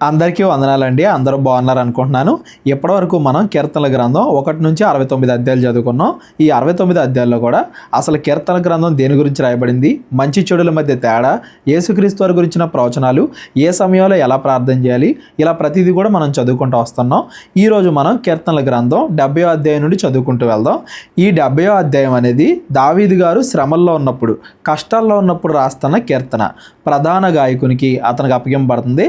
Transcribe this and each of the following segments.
అందరికీ వందనాలండి. అందరూ బాగున్నారు అనుకుంటున్నాను. ఇప్పటివరకు మనం కీర్తనల గ్రంథం 1 నుంచి 69 అధ్యాయాలు చదువుకున్నాం. ఈ 69 అధ్యాయాల్లో కూడా అసలు కీర్తన గ్రంథం దేని గురించి రాయబడింది, మంచి చెడుల మధ్య తేడా, యేసుక్రీస్తు వారి గురించిన ప్రవచనాలు, ఏ సమయంలో ఎలా ప్రార్థన చేయాలి, ఇలా ప్రతిదీ కూడా మనం చదువుకుంటూ వస్తున్నాం. ఈరోజు మనం కీర్తనల గ్రంథం 70వ అధ్యాయం నుండి చదువుకుంటూ వెళ్దాం. ఈ 70వ అధ్యాయం అనేది దావీదు గారు శ్రమల్లో ఉన్నప్పుడు, కష్టాల్లో ఉన్నప్పుడు రాస్తున్న కీర్తన. ప్రధాన గాయకునికి అతనికి అప్పగింపబడుతుంది.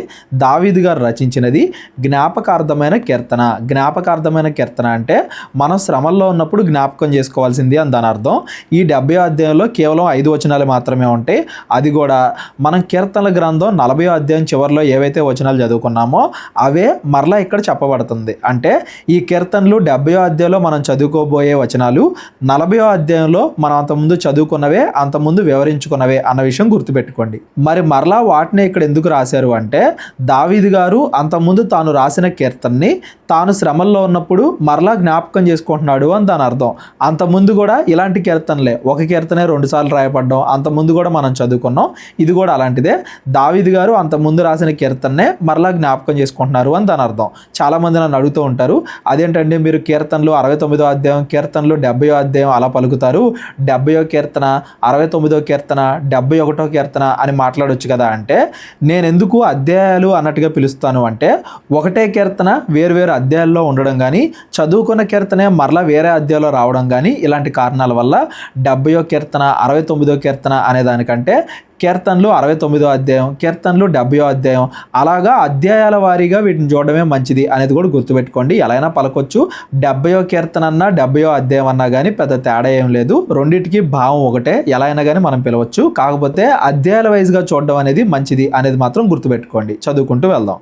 దావీదు గారు రచించినది జ్ఞాపకార్థమైన కీర్తన. జ్ఞాపకార్థమైన కీర్తన అంటే మనం శ్రమల్లో ఉన్నప్పుడు జ్ఞాపకం చేసుకోవాల్సింది అని దాని అర్థం. ఈ 70వ అధ్యాయంలో కేవలం 5 వచనాలు మాత్రమే ఉంటాయి. అది కూడా మనం కీర్తనల గ్రంథం 40వ అధ్యాయం చివరిలో ఏవైతే వచనాలు చదువుకున్నామో అవే మరలా ఇక్కడ చెప్పబడుతుంది. అంటే ఈ కీర్తనలు 70వ అధ్యాయంలో మనం చదువుకోబోయే వచనాలు 40వ అధ్యాయంలో మనం అంతకుముందు చదువుకున్నవే, అంతకుముందు వివరించుకున్నవే అన్న విషయం గుర్తుపెట్టుకోండి. మరి మరలా వాటిని ఇక్కడ ఎందుకు రాశారు అంటే, దావీదు గారు అంతకుముందు తాను రాసిన కీర్తనని తాను శ్రమల్లో ఉన్నప్పుడు మరలా జ్ఞాపకం చేసుకుంటున్నాడు అని దాని అర్థం. అంతకుముందు కూడా ఇలాంటి కీర్తనలే, ఒక కీర్తనే 2 సార్లు రాయబడ్డం అంతకుముందు కూడా మనం చదువుకున్నాం. ఇది కూడా అలాంటిదే. దావీదు గారు అంతకుముందు రాసిన కీర్తననే మరలా జ్ఞాపకం చేసుకుంటున్నారు అని దాని అర్థం. చాలామంది నన్ను అడుగుతూ ఉంటారు, అదేంటంటే మీరు కీర్తనలు 69వ అధ్యాయం, కీర్తనలు 70వ అధ్యాయం అలా పలుకుతారు, 70వ కీర్తన, 69వ కీర్తన, 71వ కీర్తన అని మాట్లాడొచ్చు కదా అంటే, నేను ఎందుకు అధ్యాయాలు అన్నట్టుగా పిలుస్తాను అంటే, ఒకటే కీర్తన వేరువేరు అధ్యాయాల్లో ఉండడం కానీ, చదువుకున్న కీర్తనే మరలా వేరే అధ్యాయంలో రావడం కానీ, ఇలాంటి కారణాల వల్ల 70వ కీర్తన, 69వ కీర్తన అనే దానికంటే కీర్తనలు 69వ అధ్యాయం, కీర్తనలు 70వ అధ్యాయం, అలాగా అధ్యాయాల వారీగా వీటిని చూడడమే మంచిది అనేది కూడా గుర్తుపెట్టుకోండి. ఎలా అయినా పలకొచ్చు. 70వ కీర్తన అన్నా 70వ అధ్యాయం అన్నా కానీ పెద్ద తేడా ఏం లేదు. రెండింటికి భావం ఒకటే, ఎలా అయినా కానీ మనం పిలవచ్చు. కాకపోతే అధ్యాయాల వైజ్గా చూడడం అనేది మంచిది అనేది మాత్రం గుర్తుపెట్టుకోండి. చదువుకుంటూ వెళ్దాం.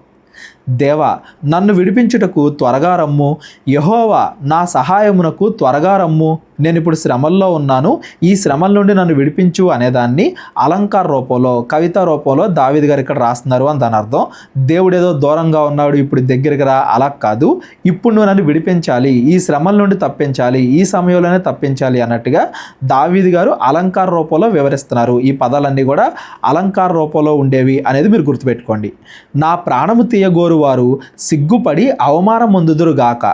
దేవా, నన్ను విడిపించుటకు త్వరగా రమ్ము. యెహోవా, నా సహాయమునకు త్వరగా రమ్ము. నేను ఇప్పుడు శ్రమల్లో ఉన్నాను, ఈ శ్రమల నుండి నన్ను విడిపించు అనేదాన్ని అలంకార రూపంలో, కవిత రూపంలో దావీదు గారు ఇక్కడ రాస్తున్నారు అని దాని అర్థం. దేవుడు ఏదో దూరంగా ఉన్నాడు, ఇప్పుడు దగ్గరికి రా, అలా కాదు. ఇప్పుడు నువ్వు నన్ను విడిపించాలి, ఈ శ్రమల నుండి తప్పించాలి, ఈ సమయంలోనే తప్పించాలి అన్నట్టుగా దావీదు గారు అలంకార రూపంలో వివరిస్తున్నారు. ఈ పదాలన్నీ కూడా అలంకార రూపంలో ఉండేవి అనేది మీరు గుర్తుపెట్టుకోండి. నా ప్రాణము తీయగోరు వారు సిగ్గుపడి అవమానం పొందుదురుగాక.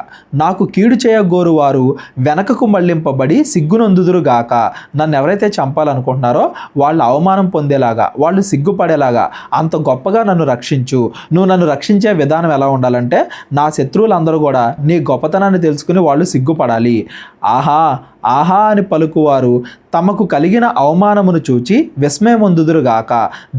నాకు కీడు చేయగోరు వారు వెనకకు మళ్లింపబడి సిగ్గునొందుదురుగాక. నన్ను ఎవరైతే చంపాలనుకుంటున్నారో వాళ్ళు అవమానం పొందేలాగా, వాళ్ళు సిగ్గుపడేలాగా అంత గొప్పగా నన్ను రక్షించు. నువ్వు నన్ను రక్షించే విధానం ఎలా ఉండాలంటే, నా శత్రువులందరూ కూడా నీ గొప్పతనాన్ని తెలుసుకుని వాళ్ళు సిగ్గుపడాలి. ఆహా ఆహా అని పలుకువారు తమకు కలిగిన అవమానమును చూచి విస్మయమొందుదురుగాక.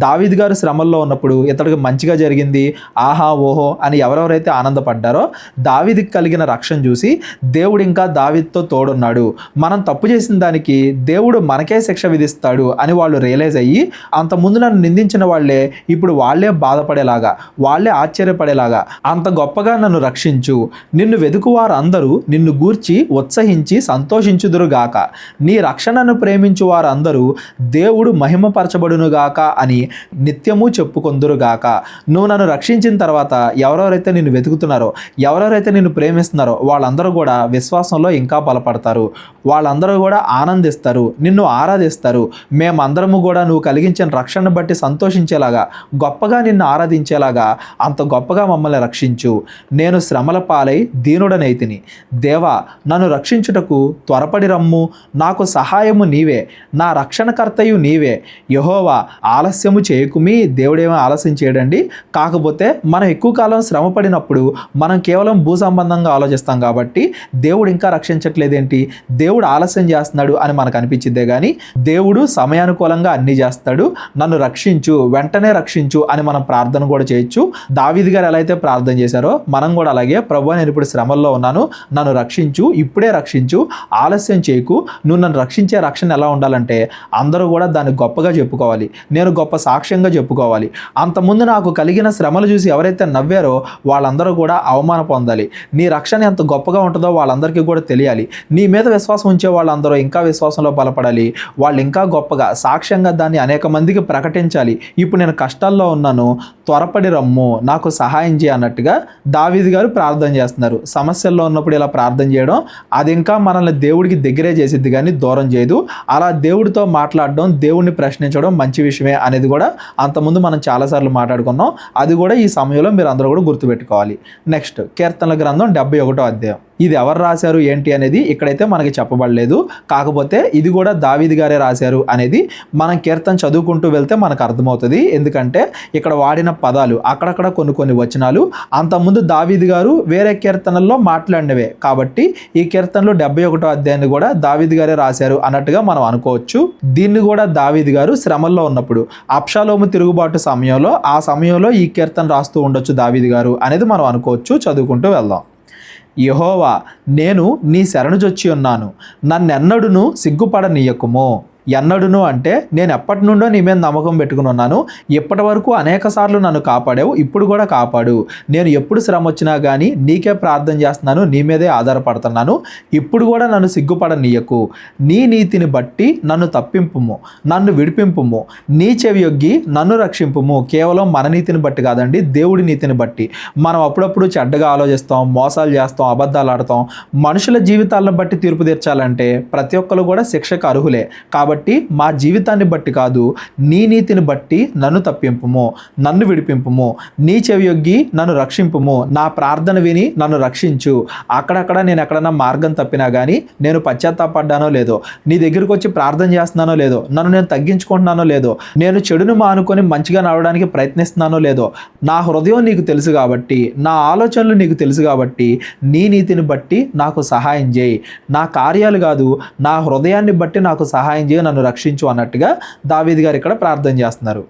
దావీదు గారు శ్రమల్లో ఉన్నప్పుడు ఇతడికి మంచిగా జరిగింది, ఆహా ఓహో అని ఎవరెవరైతే ఆనందపడ్డారో, దావీదుకి కలిగిన రక్షణ చూసి దేవుడు ఇంకా దావీదుతో తోడున్నాడు, మనం తప్పు చేసిన దానికి దేవుడు మనకే శిక్ష విధిస్తాడు అని వాళ్ళు రియలైజ్ అయ్యి, అంతకుముందు నన్ను నిందించిన వాళ్ళే ఇప్పుడు వాళ్ళే బాధపడేలాగా, వాళ్ళే ఆశ్చర్యపడేలాగా అంత గొప్పగా నన్ను రక్షించు. నిన్ను వెతుకువారు అందరూ నిన్ను గూర్చి ఉత్సహించి సంతోషించుదురుగాక. నీ రక్షణను ప్రేమించు వారందరూ దేవుడు మహిమపరచబడునుగాక అని నిత్యము చెప్పుకొందురుగాక. నువ్వు నన్ను రక్షించిన తర్వాత ఎవరెవరైతే నిన్ను వెతుకుతున్నారో, ఎవరెవరైతే నిన్ను ప్రేమిస్తున్నారో వాళ్ళందరూ కూడా విశ్వాసంలో ఇంకా బలపడతారు. వాళ్ళందరూ కూడా ఆనందిస్తారు, నిన్ను ఆరాధిస్తారు. మేమందరము కూడా నువ్వు కలిగించిన రక్షణను బట్టి సంతోషించేలాగా, గొప్పగా నిన్ను ఆరాధించేలాగా అంత గొప్పగా మమ్మల్ని రక్షించు. నేను శ్రమల పాలై దీనుడనైతిని. దేవా, నన్ను రక్షించుటకు త్వరపడి రమ్ము. నాకు సహాయము నీవే, నా రక్షణకర్తయు నీవే. యెహోవా, ఆలస్యము చేయకుమి. దేవుడేమో ఆలస్యం చేయడండి. కాకపోతే మనం ఎక్కువ కాలం శ్రమ పడినప్పుడు మనం కేవలం భూ సంబంధంగా ఆలోచిస్తాం కాబట్టి దేవుడు ఇంకా రక్షించట్లేదేంటి, దేవుడు ఆలస్యం చేస్తున్నాడు అని మనకు అనిపించిద్దే కానీ దేవుడు సమయానుకూలంగా అన్నీ చేస్తాడు. నన్ను రక్షించు, వెంటనే రక్షించు అని మనం ప్రార్థన కూడా చేయొచ్చు. దావీదు గారు ఎలా అయితే ప్రార్థన చేశారో మనం కూడా అలాగే, ప్రభువా నేను ఇప్పుడు శ్రమల్లో ఉన్నాను, నన్ను రక్షించు, ఇప్పుడే రక్షించు, ఆలస్యం చేయకు. నువ్వు నన్ను రక్షించే రక్షణ ఎలా ఉండాలంటే అందరూ కూడా దాన్ని గొప్పగా చెప్పుకోవాలి, నేను గొప్ప సాక్ష్యంగా చెప్పుకోవాలి. అంతకుముందు నాకు కలిగిన శ్రమలు చూసి ఎవరైతే నవ్వారో వాళ్ళందరూ కూడా అవమానం పొందాలి. నీ రక్షణ ఎంత గొప్పగా ఉంటుందో వాళ్ళందరికీ కూడా తెలియాలి. నీ మీద విశ్వాసం ఉంచే వాళ్ళందరూ ఇంకా విశ్వాసంలో బలపడాలి. వాళ్ళు ఇంకా గొప్పగా సాక్ష్యంగా దాన్ని అనేక మందికి ప్రకటించాలి. ఇప్పుడు నేను కష్టాల్లో ఉన్నాను, త్వరపడి రమ్ము, నాకు సహాయం చేయ అన్నట్టుగా దావీదు గారు ప్రార్థన చేస్తున్నారు. సమస్యల్లో ఉన్నప్పుడు ఇలా ప్రార్థన చేయడం అది ఇంకా మనల్ని దేవుడికి దగ్గరే చేసిద్ది కానీ దూరం చేయదు. అలా దేవుడితో మాట్లాడడం, దేవుడిని ప్రశ్నించడం మంచి విషయమే అనేది కూడా అంతకుముందు మనం చాలాసార్లు మాట్లాడుకున్నాం. అది కూడా ఈ సమయంలో మీరు అందరూ కూడా గుర్తుపెట్టుకోవాలి. నెక్స్ట్ కీర్తనల గ్రంథం 71వ అధ్యాయం. ఇది ఎవరు రాశారు ఏంటి అనేది ఇక్కడైతే మనకి చెప్పబడలేదు. కాకపోతే ఇది కూడా దావీదు గారే రాశారు అనేది మనం కీర్తన చదువుకుంటూ వెళ్తే మనకు అర్థమవుతుంది. ఎందుకంటే ఇక్కడ వాడిన పదాలు అక్కడక్కడ కొన్ని వచనాలు అంతకుముందు దావీదు గారు వేరే కీర్తనల్లో మాట్లాడినవే. కాబట్టి ఈ కీర్తనలో 71వ అధ్యాయాన్ని కూడా దావీదు గారే రాశారు అన్నట్టుగా మనం అనుకోవచ్చు. దీన్ని కూడా దావీదు గారు శ్రమల్లో ఉన్నప్పుడు అబ్షాలోము తిరుగుబాటు సమయంలో ఆ సమయంలో ఈ కీర్తన రాస్తూ ఉండొచ్చు దావీదు గారు అనేది మనం అనుకోవచ్చు. చదువుకుంటూ వెళ్దాం. యెహోవా, నేను నీ శరణుజొచ్చి ఉన్నాను, నన్నెన్నడును సిగ్గుపడనీయకుము. ఎన్నడును అంటే నేను ఎప్పటి నుండో నీ మీద నమ్మకం పెట్టుకుని ఉన్నాను. ఇప్పటి వరకు అనేక సార్లు నన్ను కాపాడావు, ఇప్పుడు కూడా కాపాడు. నేను ఎప్పుడు శ్రమ వచ్చినా కానీ నీకే ప్రార్థన చేస్తున్నాను, నీ మీదే ఆధారపడుతున్నాను. ఇప్పుడు కూడా నన్ను సిగ్గుపడనీయకు. నీ నీతిని బట్టి నన్ను తప్పింపుము, నన్ను విడిపింపుము. నీ చెవియొగ్గి నన్ను రక్షింపుము. కేవలం మన నీతిని బట్టి కాదండి, దేవుడి నీతిని బట్టి. మనం అప్పుడప్పుడు చెడ్డగా ఆలోచిస్తాం, మోసాలు చేస్తాం, అబద్ధాలు ఆడతాం. మనుషుల జీవితాలను బట్టి తీర్పు తీర్చాలంటే ప్రతి ఒక్కరు కూడా శిక్షకు అర్హులే. కాబట్టి మా జీవితాన్ని బట్టి కాదు, నీ నీతిని బట్టి నన్ను తప్పింపుము, నన్ను విడిపింపుము. నీ చెవియొగ్గి నన్ను రక్షింపుము. నా ప్రార్థన విని నన్ను రక్షించు. అక్కడక్కడ నేను ఎక్కడన్నా మార్గం తప్పినా కానీ, నేను పశ్చాత్తాపడ్డానో లేదో, నీ దగ్గరికి వచ్చి ప్రార్థన చేస్తున్నానో లేదో, నన్ను నేను తగ్గించుకుంటున్నానో లేదో, నేను చెడును మానుకొని మంచిగా నడవడానికి ప్రయత్నిస్తున్నానో లేదో, నా హృదయం నీకు తెలుసు కాబట్టి, నా ఆలోచనలు నీకు తెలుసు కాబట్టి, నీ నీతిని బట్టి నాకు సహాయం చేయి. నా కార్యాలు కాదు, నా హృదయాన్ని బట్టి నాకు సహాయం చేయి, నన్ను రక్షించు అన్నట్టుగా దావీదు గారు ఇక్కడ ప్రార్థన చేస్తున్నారు.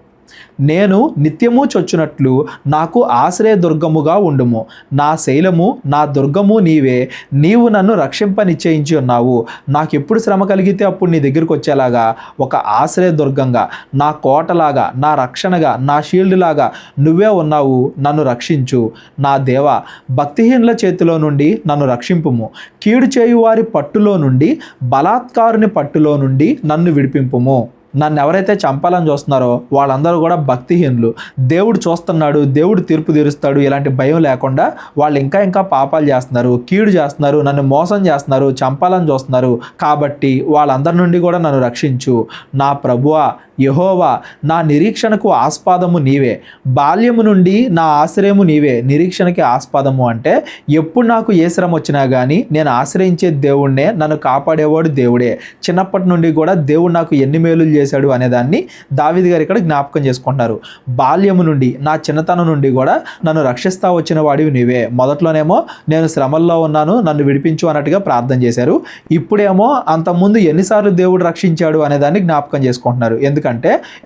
నేను నిత్యము చొచ్చునట్లు నాకు ఆశ్రయ దుర్గముగా ఉండుము. నా శైలము, నా దుర్గము నీవే. నీవు నన్ను రక్షింప నిశ్చయించి ఉన్నావు. నాకు ఎప్పుడు శ్రమ కలిగితే అప్పుడు నీ దగ్గరికి వచ్చేలాగా ఒక ఆశ్రయ దుర్గంగా, నా కోటలాగా, నా రక్షణగా, నా షీల్డ్ లాగా నువ్వే ఉన్నావు. నన్ను రక్షించు. నా దేవా, భక్తిహీనుల చేతిలో నుండి నన్ను రక్షింపుము. కీడు చేయువారి పట్టులో నుండి, బలాత్కారుని పట్టులో నుండి నన్ను విడిపింపుము. నన్ను ఎవరైతే చంపాలని చూస్తున్నారో వాళ్ళందరూ కూడా భక్తిహీనులు. దేవుడు చూస్తున్నాడు, దేవుడు తీర్పు తీరుస్తాడు ఇలాంటి భయం లేకుండా వాళ్ళు ఇంకా పాపాలు చేస్తున్నారు, కీడు చేస్తున్నారు, నన్ను మోసం చేస్తున్నారు, చంపాలని చూస్తున్నారు. కాబట్టి వాళ్ళందరి నుండి కూడా నన్ను రక్షించు. నా ప్రభువా యెహోవా, నా నిరీక్షణకు ఆస్పాదము నీవే. బాల్యము నుండి నా ఆశ్రయము నీవే. నిరీక్షణకి ఆస్పాదము అంటే ఎప్పుడు నాకు ఏ శ్రమ వచ్చినా కానీ నేను ఆశ్రయించే దేవుడినే, నన్ను కాపాడేవాడు దేవుడే. చిన్నప్పటి నుండి కూడా దేవుడు నాకు ఎన్ని మేలులు చేశాడు అనేదాన్ని దావీదు గారు ఇక్కడ జ్ఞాపకం చేసుకుంటున్నారు. బాల్యము నుండి, నా చిన్నతనం నుండి కూడా నన్ను రక్షిస్తా వచ్చిన వాడివి నీవే. మొదట్లోనేమో నేను శ్రమల్లో ఉన్నాను, నన్ను విడిపించు అన్నట్టుగా ప్రార్థన చేశారు. ఇప్పుడేమో అంతకుముందు ఎన్నిసార్లు దేవుడు రక్షించాడు అనేదాన్ని జ్ఞాపకం చేసుకుంటున్నారు. ఎందుకంటే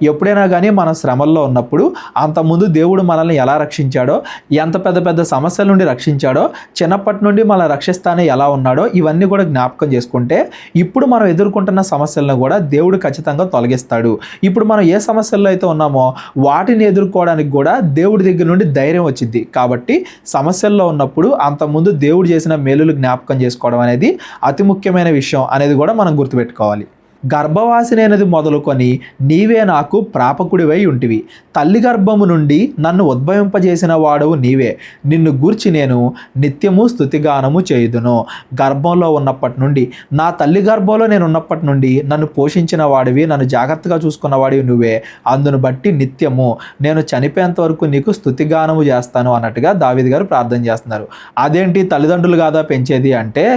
ఎప్పుడైనా కానీ మనం శ్రమల్లో ఉన్నప్పుడు అంతకుముందు దేవుడు మనల్ని ఎలా రక్షించాడో, ఎంత పెద్ద సమస్యల నుండి రక్షించాడో, చిన్నప్పటి నుండి మనల్ని రక్షిస్తానే ఎలా ఉన్నాడో ఇవన్నీ కూడా జ్ఞాపకం చేసుకుంటే ఇప్పుడు మనం ఎదుర్కొంటున్న సమస్యలను కూడా దేవుడు ఖచ్చితంగా తొలగిస్తాడు. ఇప్పుడు మనం ఏ సమస్యల్లో అయితే ఉన్నామో వాటిని ఎదుర్కోవడానికి కూడా దేవుడి దగ్గర నుండి ధైర్యం వచ్చింది. కాబట్టి సమస్యల్లో ఉన్నప్పుడు అంతకుముందు దేవుడు చేసిన మేలులు జ్ఞాపకం చేసుకోవడం అనేది అతి ముఖ్యమైన విషయం అనేది కూడా మనం గుర్తుపెట్టుకోవాలి. గర్భవాసినైనది మొదలుకొని నీవే నాకు ప్రాపకుడివై ఉంటివి. తల్లి గర్భము నుండి నన్ను ఉద్భవింపజేసిన వాడవు నీవే. నిన్ను గూర్చి నేను నిత్యము స్తుతిగానము చేయుదును. గర్భంలో ఉన్నప్పటి నుండి, నా తల్లి గర్భంలో నేను ఉన్నప్పటి నుండి నన్ను పోషించిన వాడివి, నన్ను జాగ్రత్తగా చూసుకున్న వాడివి నువ్వే. అందును బట్టి నిత్యము నేను చనిపోయేంత వరకు నీకు స్తుతిగానము చేస్తాను అన్నట్టుగా దావీదు గారు ప్రార్థన చేస్తున్నారు. అదేంటి తల్లిదండ్రులు కాదా పెంచేది అంటే,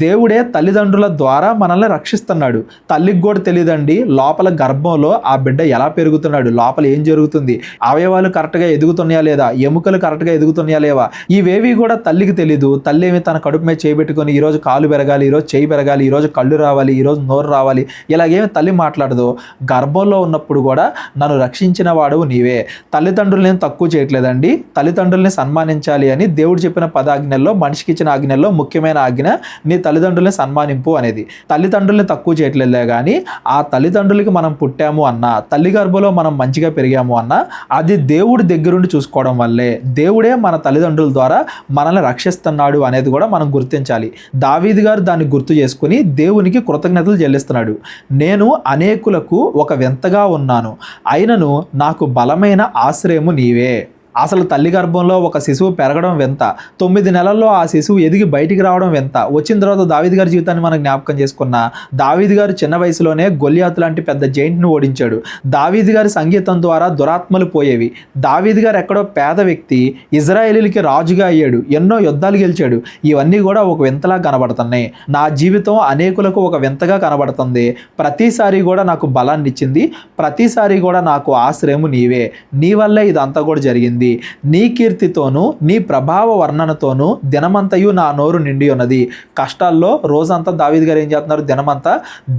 దేవుడే తల్లిదండ్రుల ద్వారా మనల్ని రక్షిస్తున్నాడు. తల్లి కూడా తెలియదండి లోపల గర్భంలో ఆ బిడ్డ ఎలా పెరుగుతున్నాడు, లోపల ఏం జరుగుతుంది, అవయవాలు కరెక్ట్గా ఎదుగుతున్నాయా లేదా, ఎముకలు కరెక్ట్గా ఎదుగుతున్నాయా లేవా, ఇవేవి కూడా తల్లికి తెలీదు. తల్లి ఏమి తన కడుపు మీద చేయబెట్టుకొని ఈరోజు కాలు పెరగాలి, ఈరోజు చేయి పెరగాలి, ఈరోజు కళ్ళు రావాలి, ఈరోజు నోరు రావాలి, ఇలాగేమి తల్లి మాట్లాడదు. గర్భంలో ఉన్నప్పుడు కూడా నన్ను రక్షించిన వాడు నీవే. తల్లిదండ్రులని తక్కువ చేయట్లేదండి, తల్లిదండ్రుల్ని సన్మానించాలి అని దేవుడు చెప్పిన పదాజ్ఞల్లో, మనిషికి ఇచ్చిన ఆజ్ఞల్లో ముఖ్యమైన ఆజ్ఞ నీ తల్లిదండ్రుల్ని సన్మానింపు అనేది. తల్లిదండ్రుల్ని తక్కువ చేయట్లేదే కానీ ఆ తల్లిదండ్రులకి మనం పుట్టాము అన్నా, తల్లి గర్భంలో మనం మంచిగా పెరిగాము అన్నా అది దేవుడి దగ్గరుండి చూసుకోవడం వల్లే. దేవుడే మన తల్లిదండ్రుల ద్వారా మనల్ని రక్షిస్తున్నాడు అనేది కూడా మనం గుర్తించాలి. దావీదు గారు దాన్ని గుర్తు చేసుకుని దేవునికి కృతజ్ఞతలు చెల్లిస్తున్నాడు. నేను అనేకులకు ఒక వింతగా ఉన్నాను, అయినను నాకు బలమైన ఆశ్రయము నీవే. అసలు తల్లి గర్భంలో ఒక శిశువు పెరగడం వింత, 9 నెలల్లో ఆ శిశువు ఎదిగి బయటికి రావడం వింత. వచ్చిన తర్వాత దావీదు గారి జీవితాన్ని మనం జ్ఞాపకం చేసుకున్న దావీదు గారు చిన్న వయసులోనే గొల్లియాతు లాంటి పెద్ద జైంట్ను ఓడించాడు. దావీదు గారి సంగీతం ద్వారా దురాత్మలు పోయేవి. దావీదు గారు ఎక్కడో పేద వ్యక్తి ఇజ్రాయేలీలకి రాజుగా అయ్యాడు, ఎన్నో యుద్ధాలు గెలిచాడు. ఇవన్నీ కూడా ఒక వింతలా కనబడుతున్నాయి. నా జీవితం అనేకులకు ఒక వింతగా కనబడుతుంది. ప్రతిసారి కూడా నాకు బలాన్ని ఇచ్చింది, ప్రతిసారి కూడా నాకు ఆశ్రయము నీవే, నీ వల్లే ఇదంతా కూడా జరిగింది. నీ కీర్తితోనూ నీ ప్రభావ వర్ణనతోనూ దినమంతయు నా నోరు నిండి ఉన్నది. కష్టాల్లో రోజంతా దావీదు గారు ఏం చేస్తున్నారు? దినమంతా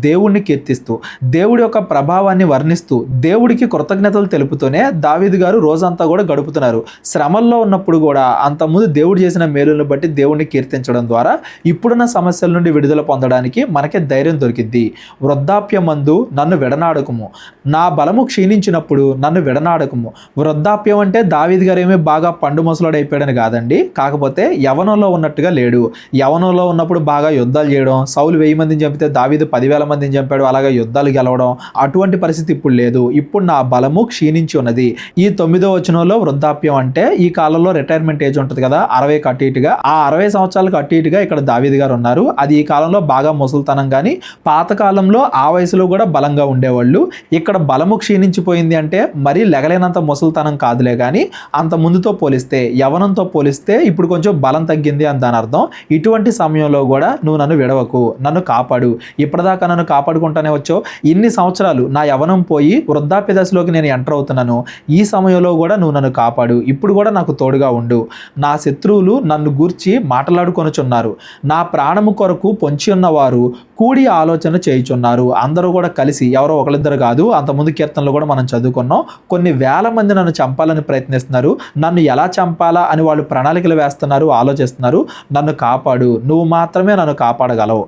దేవుణ్ణి కీర్తిస్తూ, దేవుడి యొక్క ప్రభావాన్ని వర్ణిస్తూ, దేవుడికి కృతజ్ఞతలు తెలుపుతూనే దావీదు గారు రోజంతా కూడా గడుపుతున్నారు. శ్రమల్లో ఉన్నప్పుడు కూడా అంతకుముందు దేవుడు చేసిన మేలులను బట్టి దేవుణ్ణి కీర్తించడం ద్వారా ఇప్పుడున్న సమస్యల నుండి విడుదల పొందడానికి మనకే ధైర్యం దొరికిద్ది. వృద్ధాప్యమందు నన్ను విడనాడకము, నా బలము క్షీణించినప్పుడు నన్ను విడనాడకము. వృద్ధాప్యం అంటే దావీదు గారు ఏమీ బాగా పండు ముసలాడు అయిపోయాడని కాదండి. కాకపోతే యవనంలో ఉన్నట్టుగా లేడు. యవనంలో ఉన్నప్పుడు బాగా యుద్ధాలు చేయడం, సౌలు 1000 మందిని చంపితే దావీదు 10,000 మందిని చంపాడు, అలాగా యుద్ధాలు గెలవడం, అటువంటి పరిస్థితి ఇప్పుడు లేదు. ఇప్పుడు నా బలము క్షీణించి ఉన్నది. ఈ 9వ వచనంలో వృద్ధాప్యం అంటే ఈ కాలంలో రిటైర్మెంట్ ఏజ్ ఉంటుంది కదా, 60కి అటు ఇటుగా, ఆ 60 సంవత్సరాలకు అటు ఇటుగా ఇక్కడ దావీదు గారు ఉన్నారు. అది ఈ కాలంలో బాగా ముసలితనం. కానీ పాతకాలంలో ఆ వయసులో కూడా బలంగా ఉండేవాళ్ళు. ఇక్కడ బలము క్షీణించిపోయింది అంటే మరీ లెగలేనంత ముసలితనం కాదులే, కానీ అంత ముందుతో పోలిస్తే, యవనంతో పోలిస్తే ఇప్పుడు కొంచెం బలం తగ్గింది అని దాని అర్థం. ఇటువంటి సమయంలో కూడా నువ్వు నన్ను విడవకు, నన్ను కాపాడు. ఇప్పటిదాకా నన్ను కాపాడుకుంటానే వచ్చావు. ఇన్ని సంవత్సరాలు నా యవనం పోయి వృద్ధాప్య దశలోకి నేను ఎంటర్ అవుతున్నాను. ఈ సమయంలో కూడా నువ్వు నన్ను కాపాడు. ఇప్పుడు కూడా నాకు తోడుగా ఉండు. నా శత్రువులు నన్ను గూర్చి మాట్లాడుకొనుచున్నారు. నా ప్రాణము కొరకు పొంచి ఉన్నవారు కూడి ఆలోచన చేయుచున్నారు. అందరూ కూడా కలిసి, ఎవరో ఒకరిద్దరు కాదు, అంతకుముందు కీర్తనలు కూడా మనం చదువుకున్నాం, కొన్ని వేల మంది నన్ను చంపాలని ప్రయత్నిస్తున్నారు. నన్ను ఎలా చంపాలా అని వాళ్ళు ప్రణాళికలు వేస్తున్నారు, ఆలోచిస్తున్నారు. నన్ను కాపాడు, నువ్వు మాత్రమే నన్ను కాపాడగలవు.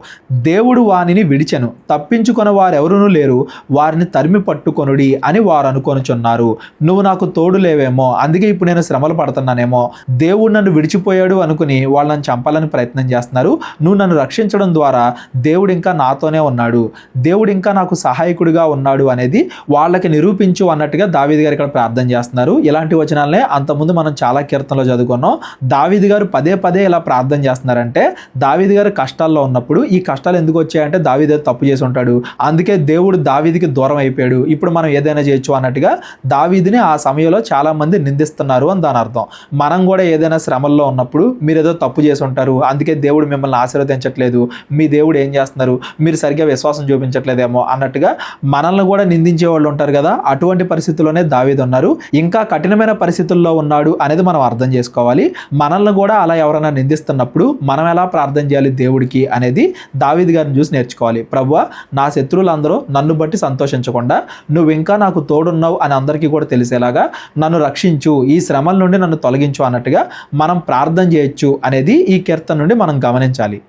దేవుడు వానిని విడిచెను, తప్పించుకొని వారెవరూ లేరు, వారిని తరిమి పట్టుకొనుడి అని వారు అనుకొనుచున్నారు. నువ్వు నాకు తోడు లేవేమో, అందుకే ఇప్పుడు నేను శ్రమలు పడుతున్నానేమో. దేవుడు నన్ను విడిచిపోయాడు అనుకుని వాళ్ళు నన్ను చంపాలని ప్రయత్నం చేస్తున్నారు. నువ్వు నన్ను రక్షించడం ద్వారా దేవుడు ఇంకా నాతోనే ఉన్నాడు, దేవుడు ఇంకా నాకు సహాయకుడిగా ఉన్నాడు అనేది వాళ్ళకి నిరూపించు అన్నట్టుగా దావీదు గారు ఇక్కడ ప్రార్థన చేస్తున్నారు. ఇలాంటి వచనాలనే అంతకుముందు మనం చాలా కీర్తనలో చదువుకున్నాం. దావీదు గారు పదే పదే ఇలా ప్రార్థన చేస్తున్నారంటే దావీదు గారు కష్టాల్లో ఉన్నప్పుడు, ఈ కష్టాలు ఎందుకు వచ్చాయంటే దావీదు తప్పు చేసి ఉంటాడు, అందుకే దేవుడు దావీదుకి దూరం అయిపోయాడు, ఇప్పుడు మనం ఏదైనా చేయొచ్చు అన్నట్టుగా దావీదుని ఆ సమయంలో చాలా మంది నిందిస్తున్నారు అని దాని అర్థం. మనం కూడా ఏదైనా శ్రమల్లో ఉన్నప్పుడు మీరు ఏదో తప్పు చేసి ఉంటారు, అందుకే దేవుడు మిమ్మల్ని ఆశీర్వదించట్లేదు, మీ దేవుడు ఏం చేస్తున్నారు, మీరు సరిగ్గా విశ్వాసం చూపించట్లేదేమో అన్నట్టుగా మనల్ని కూడా నిందించే వాళ్ళు ఉంటారు కదా. అటువంటి పరిస్థితుల్లోనే దావీదు ఉన్నారు. ఇంకా కఠినమైన పరిస్థితుల్లో ఉన్నాడు అనేది మనం అర్థం చేసుకోవాలి. మనల్ని కూడా అలా ఎవరైనా నిందిస్తున్నప్పుడు మనం ఎలా ప్రార్థన చేయాలి దేవుడికి అనేది దావీదు గారిని చూసి నేర్చుకోవాలి. ప్రభువా, నా శత్రువులందరూ నన్ను బట్టి సంతోషించకుండా నువ్వు ఇంకా నాకు తోడున్నావు అని అందరికీ కూడా తెలిసేలాగా నన్ను రక్షించు, ఈ శ్రమల నుండి నన్ను తొలగించు అన్నట్టుగా మనం ప్రార్థన చేయొచ్చు అనేది ఈ కీర్తన నుండి మనం గమనించాలి.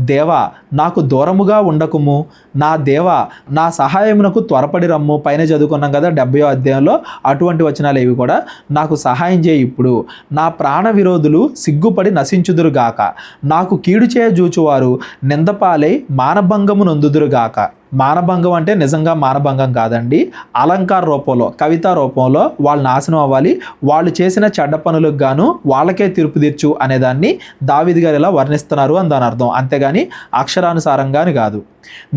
దేవా, నాకు దూరముగా ఉండకుము, నా దేవా నా సహాయమునకు త్వరపడి రమ్ము. పైన చదువుకున్నాం కదా 70వ అధ్యాయంలో, అటువంటి వచనాలు ఏవి కూడా. నాకు సహాయం చేయి ఇప్పుడు, నా ప్రాణ విరోధులు సిగ్గుపడి నశించుదురుగాక, నాకు కీడు చేయ జూచువారు నిందపాలై మానభంగము నొందుదురుగాక. మానభంగం అంటే నిజంగా మానభంగం కాదండి, అలంకార రూపంలో, కవిత రూపంలో వాళ్ళు నాశనం అవ్వాలి, వాళ్ళు చేసిన చెడ్డ పనులకు గాను వాళ్ళకే తీర్పు తీర్చు అనేదాన్ని దావీదు గారు ఇలా వర్ణిస్తున్నారు అని దాని అర్థం. అంతేగాని అక్షరానుసారంగాని కాదు.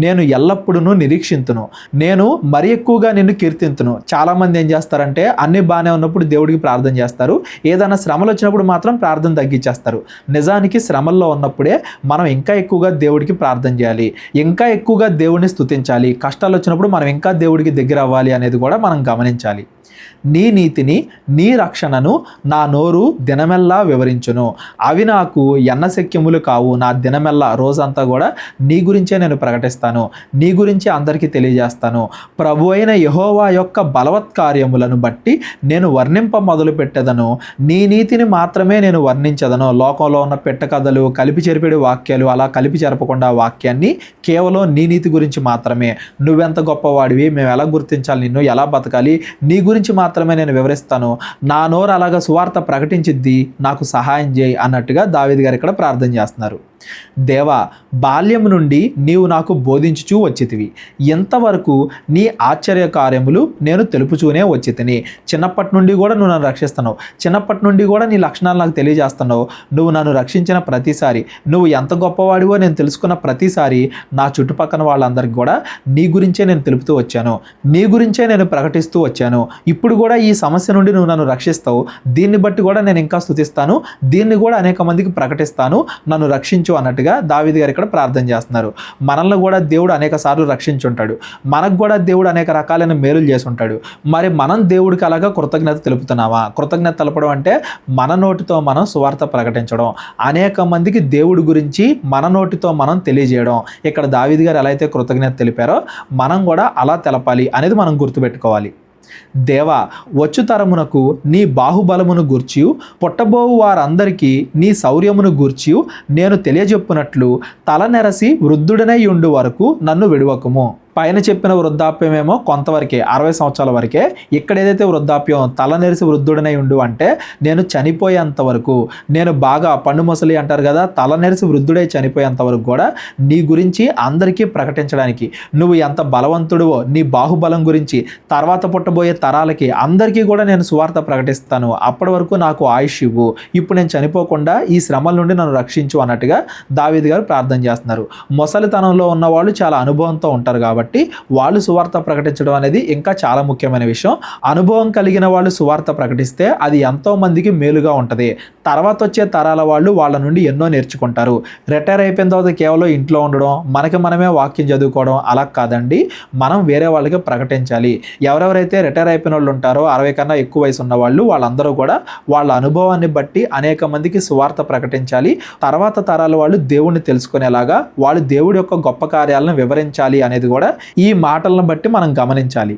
నేను ఎల్లప్పుడూ నిరీక్షింతును, నేను మరి ఎక్కువగా నిన్ను కీర్తింతును. చాలామంది ఏం చేస్తారంటే అన్నీ బాగానే ఉన్నప్పుడు దేవుడికి ప్రార్థన చేస్తారు, ఏదైనా శ్రమలు వచ్చినప్పుడు మాత్రం ప్రార్థన తగ్గించేస్తారు. నిజానికి శ్రమల్లో ఉన్నప్పుడే మనం ఇంకా ఎక్కువగా దేవుడికి ప్రార్థన చేయాలి, ఇంకా ఎక్కువగా దేవుడిని స్తుతించాలి. కష్టాలు వచ్చినప్పుడు మనం ఇంకా దేవుడికి దగ్గర అవ్వాలి అనేది కూడా మనం గమనించాలి. నీ నీతిని, నీ రక్షణను నా నోరు దినమెల్లా వివరించును. అవి నాకు ఎన్నశక్యములు కావు. నా దినమెల్లా, రోజంతా కూడా నీ గురించే నేను ప్రకటిస్తాను, నీ గురించి అందరికీ తెలియజేస్తాను. ప్రభు అయిన యెహోవా యొక్క బలవత్కార్యములను బట్టి నేను వర్ణింప మొదలు పెట్టెదను. నీ నీతిని మాత్రమే నేను వర్ణించదను. లోకంలో ఉన్న పెట్ట కథలు, కలిపి చెరిపేడు వాక్యాలు అలా కలిపి చెరపకుండా వాక్యాన్ని కేవలం నీ నీతి గురించి మాత్రమే. నువ్వెంత గొప్పవాడివి, మేము ఎలా గుర్తించాలి, నిన్ను ఎలా బతకాలి, నీ గురించి మాత్రమే నేను వివరిస్తాను. నా నోరు అలాగా సువార్త ప్రకటించిద్ది, నాకు సహాయం చేయి అన్నట్టుగా దావీదు గారు ఇక్కడ ప్రార్థన చేస్తున్నారు. దేవా, బాల్యము నుండి నీవు నాకు బోధించుచూ వచ్చితివి, ఎంతవరకు నీ ఆశ్చర్య కార్యములు నేను తెలుపుచూనే వచ్చి తిని. చిన్నప్పటి నుండి కూడా నువ్వు నన్ను రక్షిస్తున్నావు, చిన్నప్పటి నుండి కూడా నీ లక్షణాలు నాకు తెలియజేస్తున్నావు. నువ్వు నన్ను రక్షించిన ప్రతిసారి, నువ్వు ఎంత గొప్పవాడివో నేను తెలుసుకున్న ప్రతిసారి నా చుట్టుపక్కల వాళ్ళందరికీ కూడా నీ గురించే నేను తెలుపుతూ వచ్చాను, నీ గురించే నేను ప్రకటిస్తూ వచ్చాను. ఇప్పుడు కూడా ఈ సమస్య నుండి నువ్వు నన్ను రక్షిస్తావు, దీన్ని బట్టి కూడా నేను ఇంకా స్తుతిస్తాను, దీన్ని కూడా అనేక మందికి ప్రకటిస్తాను, నన్ను రక్షించు అన్నట్టుగా దావీదు గారు ఇక్కడ ప్రార్థన చేస్తున్నారు. మనల్ని కూడా దేవుడు అనేక సార్లు రక్షించుంటాడు, మనకు కూడా దేవుడు అనేక రకాలైన మేలులు చేసి ఉంటాడు. మరి మనం దేవుడికి అలాగా కృతజ్ఞత తెలుపుతున్నామా? కృతజ్ఞత తెలపడం అంటే మన నోటితో మనం సువార్త ప్రకటించడం, అనేక మందికి దేవుడి గురించి మన నోటితో మనం తెలియజేయడం. ఇక్కడ దావీదు గారు ఎలా అయితే కృతజ్ఞత తెలిపారో మనం కూడా అలా తెలపాలి అనేది మనం గుర్తుపెట్టుకోవాలి. దేవా, వచ్చు తరమునకు నీ బాహుబలమును గూర్చియు పుట్టబోవు వారందరికీ నీ శౌర్యమును గూర్చియు నేను తెలియజెప్పునట్లు తలనెరసి వృద్ధుడనై ఉండు వరకు నన్ను విడువకుము. పైన చెప్పిన వృద్ధాప్యమేమో కొంతవరకే, 60 సంవత్సరాల వరకే. ఇక్కడ ఏదైతే వృద్ధాప్యం తలనెరిసి వృద్ధుడనై ఉండు అంటే నేను చనిపోయేంత వరకు, నేను బాగా పండు ముసలి అంటారు కదా, తలనెరిసి వృద్ధుడై చనిపోయేంత వరకు కూడా నీ గురించి అందరికీ ప్రకటించడానికి, నువ్వు ఎంత బలవంతుడివో నీ బాహుబలం గురించి తర్వాత పుట్టబోయే తరాలకి అందరికీ కూడా నేను సువార్త ప్రకటిస్తాను. అప్పటి వరకు నాకు ఆయుష్ ఇవ్వు, ఇప్పుడు నేను చనిపోకుండా ఈ శ్రమల నుండి నన్ను రక్షించు అన్నట్టుగా దావీదు గారు ప్రార్థన చేస్తున్నారు. ముసలితనంలో ఉన్న వాళ్ళు చాలా అనుభవంతో ఉంటారు కాబట్టి వాళ్ళు సువార్త ప్రకటించడం అనేది ఇంకా చాలా ముఖ్యమైన విషయం. అనుభవం కలిగిన వాళ్ళు సువార్త ప్రకటిస్తే అది ఎంతో మందికి మేలుగా ఉంటుంది. తర్వాత వచ్చే తరాల వాళ్ళు వాళ్ళ నుండి ఎన్నో నేర్చుకుంటారు. రిటైర్ అయిపోయిన తర్వాత కేవలం ఇంట్లో ఉండడం, మనకి మనమే వాక్యం చదువుకోవడం అలా కాదండి, మనం వేరే వాళ్ళకి ప్రకటించాలి. ఎవరెవరైతే రిటైర్ అయిపోయిన వాళ్ళు ఉంటారో, 60 కన్నా ఎక్కువ వయసు ఉన్న వాళ్ళు, వాళ్ళందరూ కూడా వాళ్ళ అనుభవాన్ని బట్టి అనేక మందికి సువార్త ప్రకటించాలి. తర్వాత తరాల వాళ్ళు దేవుణ్ణి తెలుసుకునేలాగా వాళ్ళు దేవుడి యొక్క గొప్ప కార్యాలను వివరించాలి అనేది కూడా ఈ మాటలను బట్టి మనం గమనించాలి.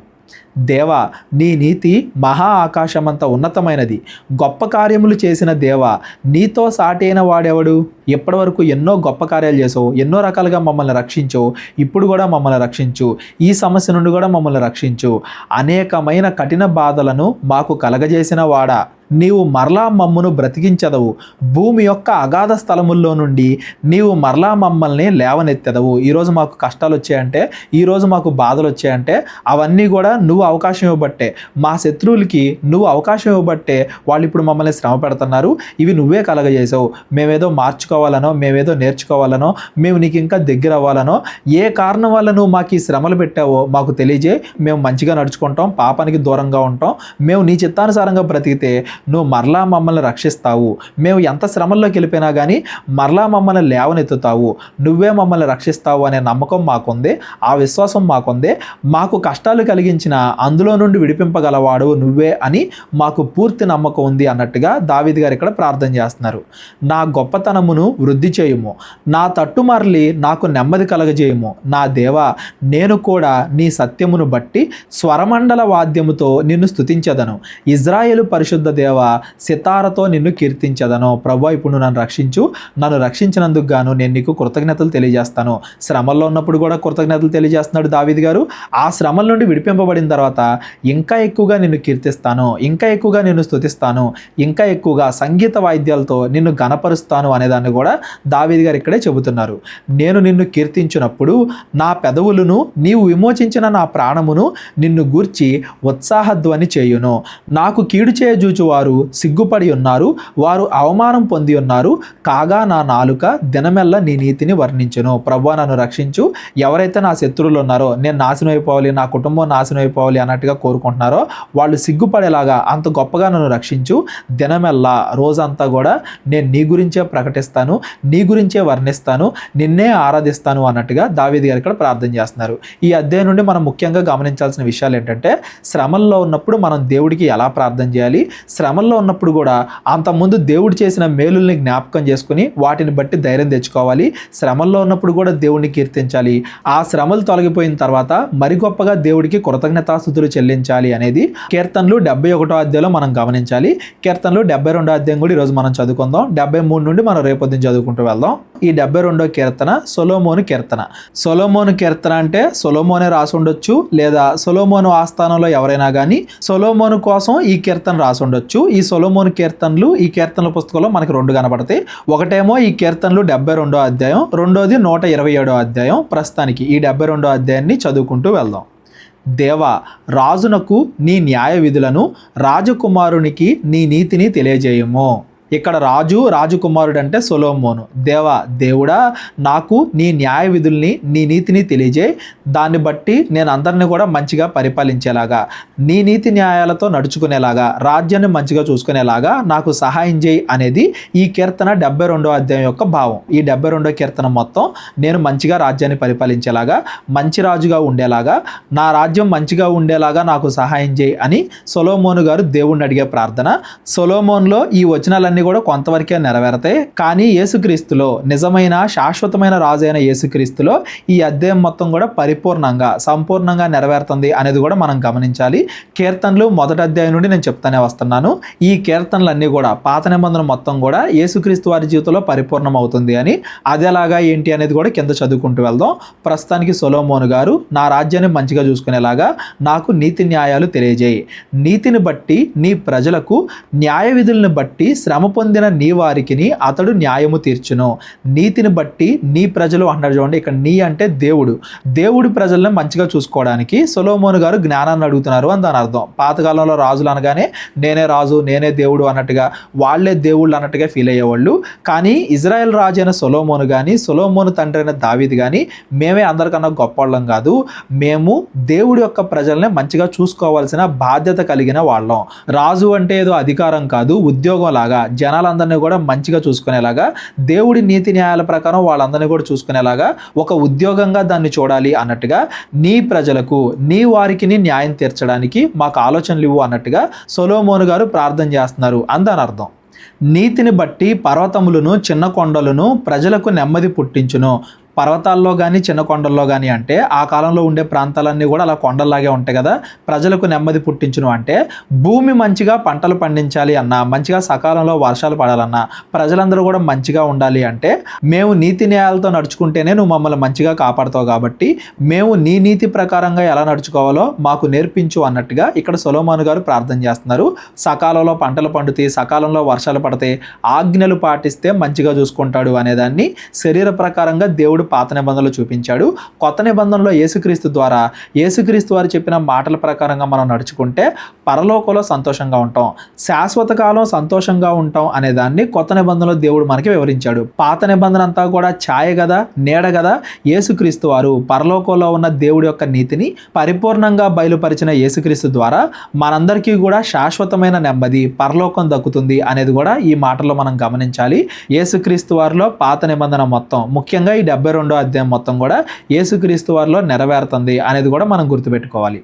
దేవా, నీ నీతి మహా ఆకాశమంత ఉన్నతమైనది, గొప్ప కార్యములు చేసిన దేవా, నీతో సాటి అయిన వాడెవడు? ఎప్పటి వరకు ఎన్నో గొప్ప కార్యాలు చేసావు, ఎన్నో రకాలుగా మమ్మల్ని రక్షించవు, ఇప్పుడు కూడా మమ్మల్ని రక్షించు, ఈ సమస్య నుండి కూడా మమ్మల్ని రక్షించు. అనేకమైన కఠిన బాధలను మాకు కలగజేసిన వాడా, నీవు మరలా మమ్మను బ్రతికించదవు, భూమి యొక్క అగాధ స్థలముల్లో నుండి నీవు మరలా మమ్మల్ని లేవనెత్తెదవు. ఈరోజు మాకు కష్టాలు వచ్చాయంటే, ఈరోజు మాకు బాధలు వచ్చాయంటే అవన్నీ కూడా నువ్వు అవకాశం ఇవ్వబట్టే, మా శత్రువులకి నువ్వు అవకాశం ఇవ్వబట్టే వాళ్ళు ఇప్పుడు మమ్మల్ని శ్రమ పెడుతున్నారు. ఇవి నువ్వే కలగజేసావు. మేమేదో మార్చుకోవాలనో, మేమేదో నేర్చుకోవాలనో, మేము నీకు ఇంకా దగ్గర అవ్వాలనో, ఏ కారణం వల్ల నువ్వు మాకు ఈ శ్రమలు పెట్టావో మాకు తెలియజేయి. మేము మంచిగా నడుచుకుంటాం, పాపానికి దూరంగా ఉంటాం, మేము నీ చిత్తానుసారంగా బ్రతికితే నువ్వు మరలా మమ్మల్ని రక్షిస్తావు. మేము ఎంత శ్రమల్లోకి వెళ్ళిపోయినా కానీ మరలా మమ్మల్ని లేవనెత్తుతావు, నువ్వే మమ్మల్ని రక్షిస్తావు అనే నమ్మకం మాకుంది, ఆ విశ్వాసం మాకుంది. మాకు కష్టాలు కలిగించిన అందులో నుండి విడిపింపగలవాడు నువ్వే అని మాకు పూర్తి నమ్మకం ఉంది అన్నట్టుగా దావీదు గారు ఇక్కడ ప్రార్థన చేస్తున్నారు. నా గొప్పతనమును వృద్ధి చేయుము, నా తట్టుమరలి నాకు నెమ్మది కలగజేయుము. నా దేవా, నేను కూడా నీ సత్యమును బట్టి స్వరమండల వాద్యముతో నిన్ను స్తుతించెదను. ఇజ్రాయేలు పరిశుద్ధ దేవ, సితారతో నిన్ను కీర్తించదను. ప్రభువా, ఇప్పుడు నన్ను రక్షించు, నన్ను రక్షించినందుకు గాను నేను నీకు కృతజ్ఞతలు తెలియజేస్తాను. శ్రమల్లో ఉన్నప్పుడు కూడా కృతజ్ఞతలు తెలియజేస్తున్నాడు దావీదు గారు. ఆ శ్రమల నుండి విడిపింపబడిన తర్వాత ఇంకా ఎక్కువగా నిన్ను కీర్తిస్తాను, ఇంకా ఎక్కువగా నిన్ను స్తుతిస్తాను, ఇంకా ఎక్కువగా సంగీత వాయిద్యాలతో నిన్ను గణపరుస్తాను అనేదాన్ని కూడా దావీదు గారు ఇక్కడే చెబుతున్నారు. నేను నిన్ను కీర్తించినప్పుడు నా పెదవులను, నీవు విమోచించిన నా ప్రాణమును నిన్ను గూర్చి ఉత్సాహధ్వని చేయును. నాకు కీడు చేయజూచు వారు సిగ్గుపడి ఉన్నారు, వారు అవమానం పొంది ఉన్నారు, కాగా నా నాలుక దినమెల్ల నీ నీతిని వర్ణించును. ప్రభువా, నన్ను రక్షించు. ఎవరైతే నా శత్రువులు ఉన్నారో, నేను నాశనం అయిపోవాలి, నా కుటుంబం నాశనం అయిపోవాలి అన్నట్టుగా కోరుకుంటున్నారో వాళ్ళు సిగ్గుపడేలాగా అంత గొప్పగా నన్ను రక్షించు. దినమెల్లా, రోజంతా కూడా నేను నీ గురించే ప్రకటిస్తాను, నీ గురించే వర్ణిస్తాను, నిన్నే ఆరాధిస్తాను అన్నట్టుగా దావీదు గారు ఇక్కడ ప్రార్థన చేస్తున్నారు. ఈ అధ్యాయం నుండి మనం ముఖ్యంగా గమనించాల్సిన విషయాలు ఏంటంటే, శ్రమల్లో ఉన్నప్పుడు మనం దేవుడికి ఎలా ప్రార్థన చేయాలి, శ్రమల్లో ఉన్నప్పుడు కూడా అంతకుముందు దేవుడు చేసిన మేలుల్ని జ్ఞాపకం చేసుకుని వాటిని బట్టి ధైర్యం తెచ్చుకోవాలి. శ్రమల్లో ఉన్నప్పుడు కూడా దేవుడిని కీర్తించాలి. ఆ శ్రమలు తొలగిపోయిన తర్వాత మరి గొప్పగా దేవుడికి కృతజ్ఞతాస్తుతులు చెల్లించాలి అనేది కీర్తనలు 71వ అధ్యాయంలో మనం గమనించాలి. కీర్తనలు 72వ అధ్యాయం కూడా ఈరోజు మనం చదువుకుందాం. 73 నుండి మనం రేపొద్దున చదువుకుంటూ వెళ్దాం. ఈ 72వ కీర్తన సొలొమోను కీర్తన. సొలొమోను కీర్తన అంటే సొలొమోనే రాసి ఉండొచ్చు, లేదా సొలొమోను ఆస్థానంలో ఎవరైనా కానీ సొలొమోను కోసం ఈ కీర్తన రాసి ఉండొచ్చు. చూడొచ్చు. ఈ సొలొమోను కీర్తనలు ఈ కీర్తనల పుస్తకంలో మనకి 2 కనబడతాయి. ఒకటేమో ఈ కీర్తనలు 72వ అధ్యాయం, రెండోది 127వ అధ్యాయం. ప్రస్తుతానికి ఈ 72వ అధ్యాయాన్ని చదువుకుంటూ వెళ్దాం. దేవా, రాజునకు నీ న్యాయ విధులను, రాజకుమారునికి నీ నీతిని తెలియజేయము. ఇక్కడ రాజకుమారుడు అంటే సొలొమోను. దేవుడా, నాకు నీ న్యాయ విధుల్ని, నీ నీతిని తెలియజేయి. దాన్ని బట్టి నేను అందరినీ కూడా మంచిగా పరిపాలించేలాగా, నీ నీతి న్యాయాలతో నడుచుకునేలాగా, రాజ్యాన్ని మంచిగా చూసుకునేలాగా నాకు సహాయం చేయి అనేది ఈ కీర్తన 72వ అధ్యాయం యొక్క భావం. ఈ 72వ కీర్తన మొత్తం నేను మంచిగా రాజ్యాన్ని పరిపాలించేలాగా, మంచి రాజుగా ఉండేలాగా, నా రాజ్యం మంచిగా ఉండేలాగా నాకు సహాయం చేయి అని సొలొమోను గారు దేవుణ్ణి అడిగే ప్రార్థన. సొలొమోనులో ఈ వచనాలన్నీ కూడా కొంతవరకే నెరవేరతాయి. కానీ యేసుక్రీస్తులో, నిజమైన శాశ్వతమైన రాజు అయిన యేసుక్రీస్తులో ఈ అధ్యాయం మొత్తం కూడా పరిపూర్ణంగా, సంపూర్ణంగా నెరవేరుతుంది అనేది కూడా మనం గమనించాలి. కీర్తనలు మొదటి అధ్యాయం నుండి నేను చెప్తానే వస్తున్నాను. ఈ కీర్తనలన్నీ కూడా పాత నిబంధన మొత్తం కూడా యేసుక్రీస్తు వారి జీవితంలో పరిపూర్ణం అవుతుంది అని. అదేలాగా ఏంటి అనేది కూడా కింద చదువుకుంటూ వెళ్దాం. ప్రస్తుతానికి సొలొమోను గారు, నా రాజ్యాన్ని మంచిగా చూసుకునేలాగా నాకు నీతి న్యాయాలు తెలియజేయి. నీతిని బట్టి నీ ప్రజలకు, న్యాయ విధులను బట్టి శ్రమ పొందిన నీ వారికిని అతడు న్యాయము తీర్చును. నీతిని బట్టి నీ ప్రజలు అన్నాడు చూడండి. ఇక్కడ నీ అంటే దేవుడు ప్రజలను మంచిగా చూసుకోవడానికి సొలొమోను గారు జ్ఞానాన్ని అడుగుతున్నారు అని దాని అర్థం. పాతకాలంలో రాజులు అనగానే నేనే రాజు, నేనే దేవుడు అన్నట్టుగా, వాళ్ళే దేవుళ్ళు అన్నట్టుగా ఫీల్ అయ్యేవాళ్ళు. కానీ ఇజ్రాయెల్ రాజు అయిన సొలొమోను కానీ, సొలొమోను తండ్రి అయిన దావీదు కానీ, మేమే అందరికన్నా గొప్పవాళ్ళం కాదు, మేము దేవుడి యొక్క ప్రజల్ని మంచిగా చూసుకోవాల్సిన బాధ్యత కలిగిన వాళ్ళం. రాజు అంటే ఏదో అధికారం కాదు, ఉద్యోగం లాగా జనాలందరినీ కూడా మంచిగా చూసుకునేలాగా, దేవుడి నీతి న్యాయాల ప్రకారం వాళ్ళందరినీ కూడా చూసుకునేలాగా ఒక ఉద్యోగంగా దాన్ని చూడాలి అన్నట్టుగా, నీ ప్రజలకు, నీ వారికి న్యాయం తీర్చడానికి మాకు ఆలోచనలు ఇవ్వు అన్నట్టుగా సొలొమోను గారు ప్రార్థన చేస్తున్నారు అని దాని అర్థం. నీతిని బట్టి పర్వతములను, చిన్న కొండలను ప్రజలకు నెమ్మది పుట్టించును. పర్వతాల్లో కానీ చిన్న కొండల్లో కానీ అంటే ఆ కాలంలో ఉండే ప్రాంతాలన్నీ కూడా అలా కొండల్లాగే ఉంటాయి కదా. ప్రజలకు నెమ్మది పుట్టించును అంటే భూమి మంచిగా పంటలు పండించాలి అన్నా, మంచిగా సకాలంలో వర్షాలు పడాలన్నా, ప్రజలందరూ కూడా మంచిగా ఉండాలి అంటే మేము నీతి న్యాయాలతో నడుచుకుంటేనే నువ్వు మమ్మల్ని మంచిగా కాపాడుతావు, కాబట్టి మేము నీ నీతి ప్రకారంగా ఎలా నడుచుకోవాలో మాకు నేర్పించు అన్నట్టుగా ఇక్కడ సొలొమోను గారు ప్రార్థన చేస్తున్నారు. సకాలంలో పంటలు పండుతాయి, సకాలంలో వర్షాలు పడతాయి, ఆజ్ఞలు పాటిస్తే మంచిగా చూసుకుంటాడు అనేదాన్ని శరీర ప్రకారంగా దేవుడు పాత నిబంధనలో చూపించాడు. కొత్త నిబంధనలో యేసుక్రీస్తు ద్వారా, యేసుక్రీస్తు వారు చెప్పిన మాటల ప్రకారంగా మనం నడుచుకుంటే పరలోకంలో సంతోషంగా ఉంటాం, శాశ్వత కాలం సంతోషంగా ఉంటాం అనేదాన్ని కొత్త నిబంధనలో దేవుడు మనకి వివరించాడు. పాత నిబంధన అంతా కూడా ఛాయ కదా, నీడ కదా. యేసుక్రీస్తు వారు పరలోకంలో ఉన్న దేవుడి యొక్క నీతిని పరిపూర్ణంగా బయలుపరిచిన యేసుక్రీస్తు ద్వారా మనందరికీ కూడా శాశ్వతమైన నెమ్మది, పరలోకం దక్కుతుంది అనేది కూడా ఈ మాటల్లో మనం గమనించాలి. యేసుక్రీస్తు వారిలో పాత నిబంధన మొత్తం, ముఖ్యంగా ఈ 72వ అధ్యాయం మొత్తం కూడా యేసుక్రీస్తు వారిలో నెరవేరుతుంది అనేది కూడా మనం గుర్తుపెట్టుకోవాలి.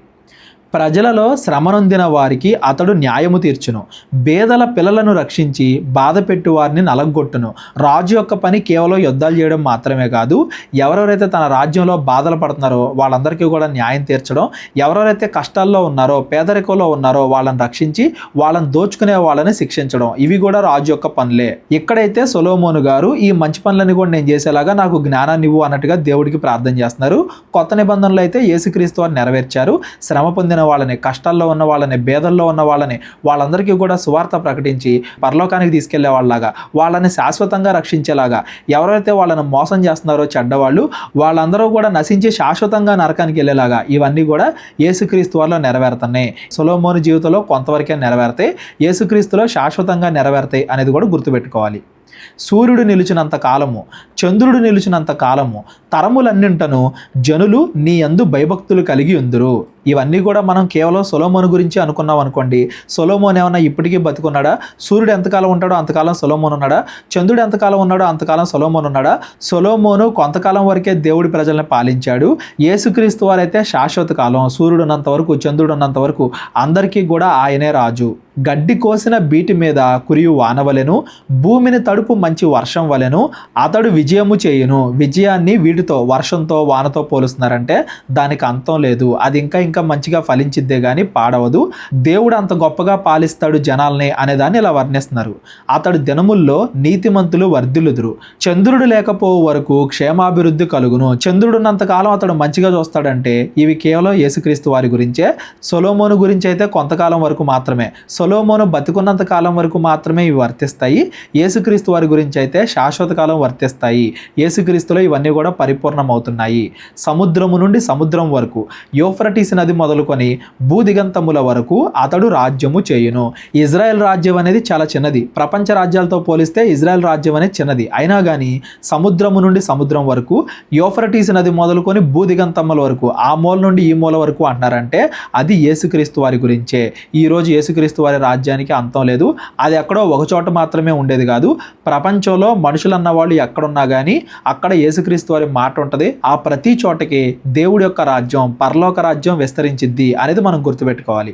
ప్రజలలో శ్రమనొందిన వారికి అతడు న్యాయము తీర్చును, బేదల పిల్లలను రక్షించి బాధ పెట్టు వారిని నలగొట్టును. రాజు యొక్క పని కేవలం యుద్ధాలు చేయడం మాత్రమే కాదు, ఎవరెవరైతే తన రాజ్యంలో బాధలు పడుతున్నారో వాళ్ళందరికీ కూడా న్యాయం తీర్చడం, ఎవరెవరైతే కష్టాల్లో ఉన్నారో, పేదరికంలో ఉన్నారో వాళ్ళని రక్షించి వాళ్ళని దోచుకునే వాళ్ళని శిక్షించడం, ఇవి కూడా రాజు యొక్క పనులే. ఇక్కడైతే సొలొమోను గారు ఈ మంచి పనులని కూడా నేను చేసేలాగా నాకు జ్ఞానాన్ని ఇవ్వు అన్నట్టుగా దేవుడికి ప్రార్థన చేస్తున్నారు. కొత్త నిబంధనలు అయితే యేసుక్రీస్తు వారు నెరవేర్చారు. శ్రమ పొందిన వాళ్ళని, కష్టాల్లో ఉన్న వాళ్ళని, బేదల్లో ఉన్న వాళ్ళని, వాళ్ళందరికీ కూడా సువార్త ప్రకటించి పరలోకానికి తీసుకెళ్లే వాళ్ళలాగా, వాళ్ళని శాశ్వతంగా రక్షించేలాగా, ఎవరైతే వాళ్ళని మోసం చేస్తున్నారో చెడ్డవాళ్ళు, వాళ్ళందరూ కూడా నశించి శాశ్వతంగా నరకానికి వెళ్ళేలాగా ఇవన్నీ కూడా యేసుక్రీస్తు వారిలో నెరవేరుతున్నాయి. సొలొమోను జీవితంలో కొంతవరకే నెరవేరుతాయి, యేసుక్రీస్తులో శాశ్వతంగా నెరవేరుతాయి అనేది కూడా గుర్తుపెట్టుకోవాలి. సూర్యుడు నిలిచినంత కాలము, చంద్రుడు నిలిచినంత కాలము, తరములన్నింటను జనులు నీ యందు భయభక్తులు కలిగి ఉందురు. ఇవన్నీ కూడా మనం కేవలం సొలొమోను గురించి అనుకున్నాం అనుకోండి. సొలొమోను ఏమన్నా ఇప్పటికీ బతుకున్నాడా? సూర్యుడు ఎంతకాలం ఉంటాడో అంతకాలం సొలొమోను ఉన్నాడా? చంద్రుడు ఎంతకాలం ఉన్నాడో అంతకాలం సొలొమోను ఉన్నాడా? సొలొమోను కొంతకాలం వరకే దేవుడి ప్రజల్ని పాలించాడు. యేసుక్రీస్తు వారైతే శాశ్వత కాలం, సూర్యుడు ఉన్నంత వరకు, చంద్రుడు ఉన్నంత వరకు అందరికీ కూడా ఆయనే రాజు. గడ్డి కోసిన బీటి మీద కురియు వానవలెను, భూమిని తడుపు మంచి వర్షం వలెను అతడు విజయము చేయును. విజయాన్ని వీటితో, వర్షంతో, వానతో పోలుస్తున్నారంటే దానికి అంతం లేదు, అది ఇంకా ఇంకా మంచిగా ఫలించిద్దే గాని పాడవదు. దేవుడు అంత గొప్పగా పాలిస్తాడు జనాల్ని అనేదాన్ని ఇలా వర్ణిస్తున్నారు. అతడు దినముల్లో నీతిమంతులు వర్ధిల్లుదురు. చంద్రుడు లేకపో వరకు క్షేమాభివృద్ధి కలుగును. చంద్రుడున్నంత కాలం అతడు మంచిగా చూస్తాడంటే ఇవి కేవలం యేసుక్రీస్తు వారి గురించే. సొలొమోను గురించి అయితే కొంతకాలం వరకు మాత్రమే, సొలొమోను బతికున్నంత కాలం వరకు మాత్రమే ఇవి వర్తిస్తాయి. యేసుక్రీస్తు వారి గురించి అయితే శాశ్వత కాలం వర్తిస్తాయి. యేసుక్రీస్తులో ఇవన్నీ కూడా పరిపూర్ణమవుతున్నాయి. సముద్రము నుండి సముద్రం వరకు, యూఫ్రటీస్ నది మొదలుకొని భూదిగంతముల వరకు అతడు రాజ్యము చేయును. ఇజ్రాయెల్ రాజ్యం అనేది చాలా చిన్నది. ప్రపంచ రాజ్యాలతో పోలిస్తే ఇజ్రాయెల్ రాజ్యం అనేది చిన్నది. అయినా కానీ సముద్రము నుండి సముద్రం వరకు, యూఫ్రటీస్ నది మొదలుకొని భూదిగంతముల వరకు, ఆ మూల నుండి ఈ మూల వరకు అంటున్నారంటే అది యేసుక్రీస్తు వారి గురించే. ఈరోజు యేసుక్రీస్తు వారి రాజ్యానికి అంతం లేదు. అది ఎక్కడో ఒక చోట మాత్రమే ఉండేది కాదు. ప్రపంచంలో మనుషులు అన్న వాళ్ళు ఎక్కడున్నా కానీ అక్కడ యేసుక్రీస్తు వారి మాట ఉంటుంది. ఆ ప్రతి చోటకి దేవుడి యొక్క రాజ్యం, పరలోక రాజ్యం విస్తరించిద్ది అనేది మనం గుర్తుపెట్టుకోవాలి.